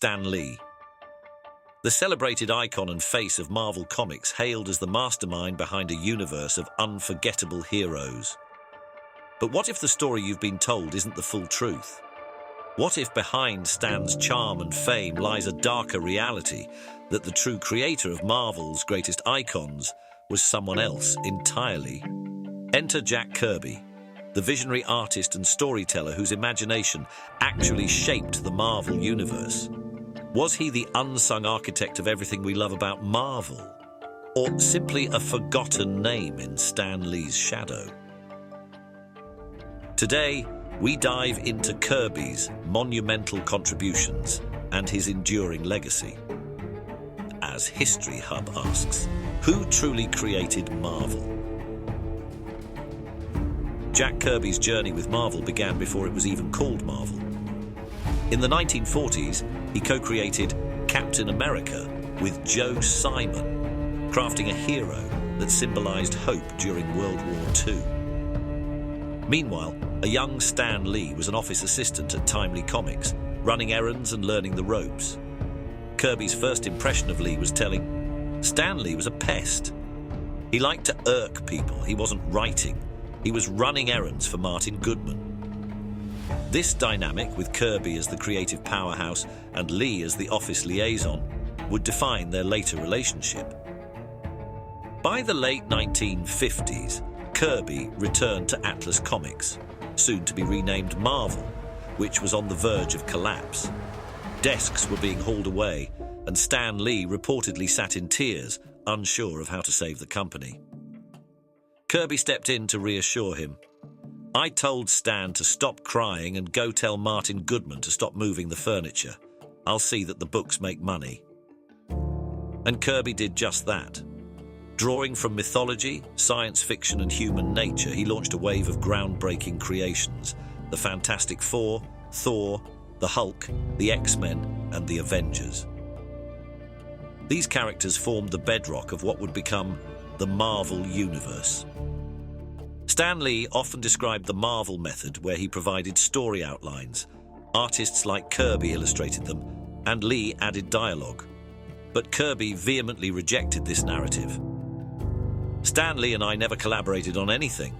Stan Lee. The celebrated icon and face of Marvel Comics, hailed as the mastermind behind a universe of unforgettable heroes. But what if the story you've been told isn't the full truth? What if behind Stan's charm and fame lies a darker reality, that the true creator of Marvel's greatest icons was someone else entirely? Enter Jack Kirby, the visionary artist and storyteller whose imagination actually shaped the Marvel universe. Was he the unsung architect of everything we love about Marvel, or simply a forgotten name in Stan Lee's shadow? Today, we dive into Kirby's monumental contributions and his enduring legacy. As History Hub asks, who truly created Marvel? Jack Kirby's journey with Marvel began before it was even called Marvel. In the 1940s, he co-created Captain America with Joe Simon, crafting a hero that symbolized hope during World War II. Meanwhile, a young Stan Lee was an office assistant at Timely Comics, running errands and learning the ropes. Kirby's first impression of Lee was telling. Stan Lee was a pest. He liked to irk people. He wasn't writing. He was running errands for Martin Goodman. This dynamic, with Kirby as the creative powerhouse and Lee as the office liaison, would define their later relationship. By the late 1950s, Kirby returned to Atlas Comics, soon to be renamed Marvel, which was on the verge of collapse. Desks were being hauled away, and Stan Lee reportedly sat in tears, unsure of how to save the company. Kirby stepped in to reassure him. "I told Stan to stop crying and go tell Martin Goodman to stop moving the furniture. I'll see that the books make money." And Kirby did just that. Drawing from mythology, science fiction and human nature, he launched a wave of groundbreaking creations: the Fantastic Four, Thor, the Hulk, the X-Men and the Avengers. These characters formed the bedrock of what would become the Marvel Universe. Stan Lee often described the Marvel method, where he provided story outlines. Artists like Kirby illustrated them, and Lee added dialogue. But Kirby vehemently rejected this narrative. "Stan Lee and I never collaborated on anything.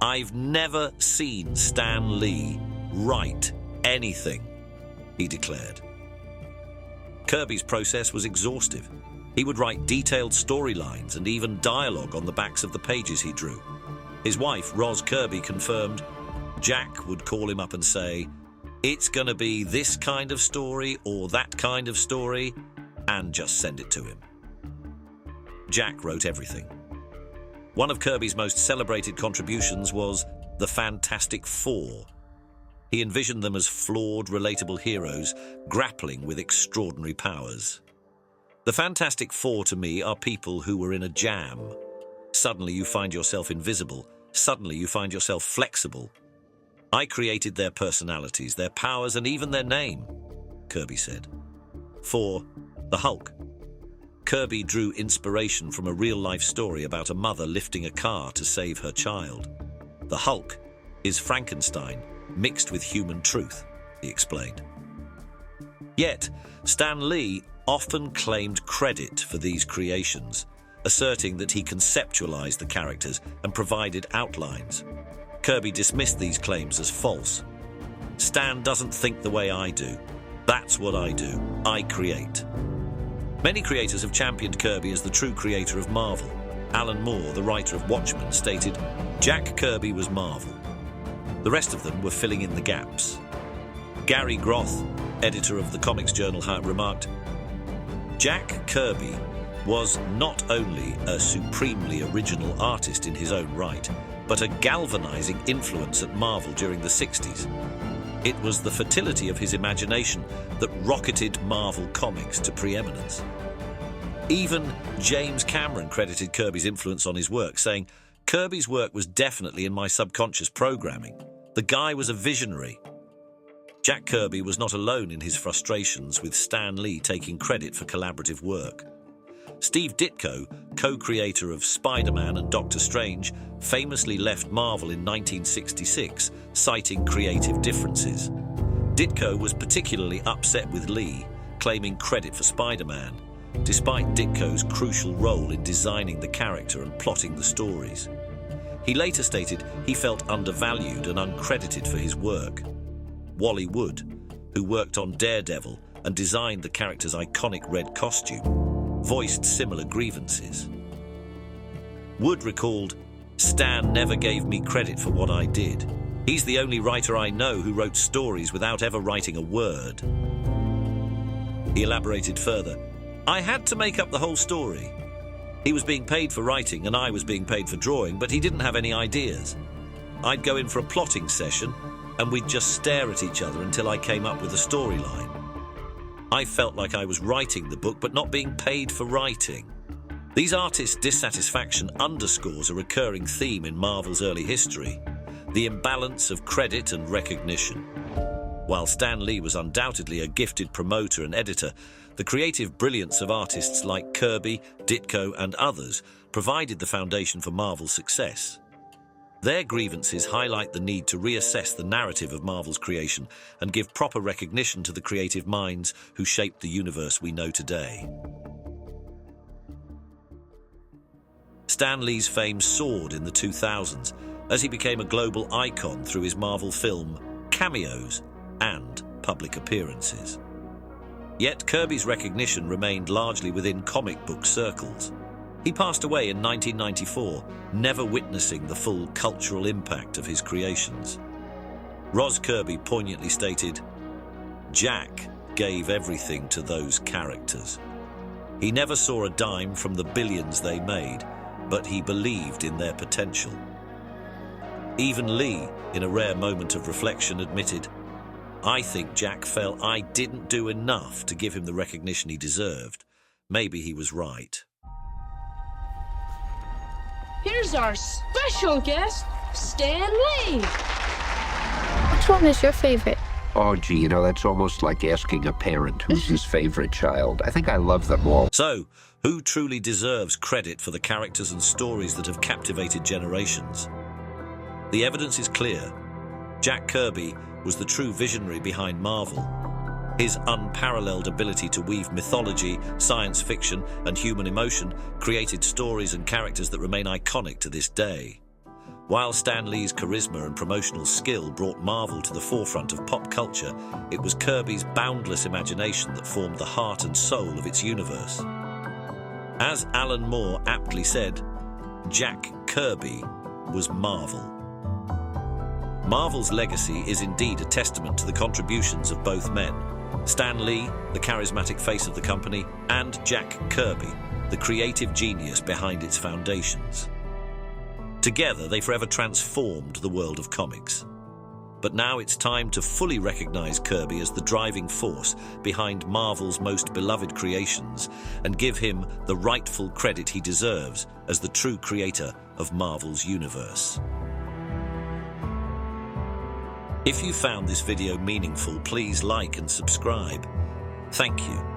I've never seen Stan Lee write anything," he declared. Kirby's process was exhaustive. He would write detailed storylines and even dialogue on the backs of the pages he drew. His wife, Roz Kirby, confirmed Jack would call him up and say, "It's going to be this kind of story or that kind of story," and just send it to him. Jack wrote everything. One of Kirby's most celebrated contributions was the Fantastic Four. He envisioned them as flawed, relatable heroes grappling with extraordinary powers. The Fantastic Four, to me, are people who were in a jam. Suddenly you find yourself invisible. Suddenly you find yourself flexible. "I created their personalities, their powers, and even their name," Kirby said. For the Hulk, Kirby drew inspiration from a real-life story about a mother lifting a car to save her child. "The Hulk is Frankenstein mixed with human truth," he explained. Yet, Stan Lee often claimed credit for these creations, asserting that he conceptualized the characters and provided outlines. Kirby dismissed these claims as false. "Stan doesn't think the way I do. That's what I do. I create." Many creators have championed Kirby as the true creator of Marvel. Alan Moore, the writer of Watchmen, stated, "Jack Kirby was Marvel." The rest of them were filling in the gaps. Gary Groth, editor of the Comics Journal, remarked, "Jack Kirby was not only a supremely original artist in his own right, but a galvanizing influence at Marvel during the 60s. It was the fertility of his imagination that rocketed Marvel Comics to preeminence." Even James Cameron credited Kirby's influence on his work, saying, "Kirby's work was definitely in my subconscious programming. The guy was a visionary." Jack Kirby was not alone in his frustrations with Stan Lee taking credit for collaborative work. Steve Ditko, co-creator of Spider-Man and Doctor Strange, famously left Marvel in 1966, citing creative differences. Ditko was particularly upset with Lee, claiming credit for Spider-Man, despite Ditko's crucial role in designing the character and plotting the stories. He later stated he felt undervalued and uncredited for his work. Wally Wood, who worked on Daredevil and designed the character's iconic red costume, voiced similar grievances. Wood recalled, "Stan never gave me credit for what I did. He's the only writer I know who wrote stories without ever writing a word." He elaborated further, "I had to make up the whole story. He was being paid for writing and I was being paid for drawing, but he didn't have any ideas. I'd go in for a plotting session and we'd just stare at each other until I came up with a storyline. I felt like I was writing the book but not being paid for writing." These artists' dissatisfaction underscores a recurring theme in Marvel's early history: the imbalance of credit and recognition. While Stan Lee was undoubtedly a gifted promoter and editor, the creative brilliance of artists like Kirby, Ditko, and others provided the foundation for Marvel's success. Their grievances highlight the need to reassess the narrative of Marvel's creation and give proper recognition to the creative minds who shaped the universe we know today. Stan Lee's fame soared in the 2000s as he became a global icon through his Marvel film, cameos, and public appearances. Yet Kirby's recognition remained largely within comic book circles. He passed away in 1994, never witnessing the full cultural impact of his creations. Roz Kirby poignantly stated, "Jack gave everything to those characters. He never saw a dime from the billions they made, but he believed in their potential." Even Lee, in a rare moment of reflection, admitted, "I think Jack felt I didn't do enough to give him the recognition he deserved. Maybe he was right." Here's our special guest, Stan Lee. Which one is your favorite? Oh, gee, you know, that's almost like asking a parent who's his favorite child. I think I love them all. So, who truly deserves credit for the characters and stories that have captivated generations? The evidence is clear. Jack Kirby was the true visionary behind Marvel. His unparalleled ability to weave mythology, science fiction, and human emotion created stories and characters that remain iconic to this day. While Stan Lee's charisma and promotional skill brought Marvel to the forefront of pop culture, it was Kirby's boundless imagination that formed the heart and soul of its universe. As Alan Moore aptly said, Jack Kirby was Marvel. Marvel's legacy is indeed a testament to the contributions of both men: Stan Lee, the charismatic face of the company, and Jack Kirby, the creative genius behind its foundations. Together, they forever transformed the world of comics. But now it's time to fully recognize Kirby as the driving force behind Marvel's most beloved creations and give him the rightful credit he deserves as the true creator of Marvel's universe. If you found this video meaningful, please like and subscribe. Thank you.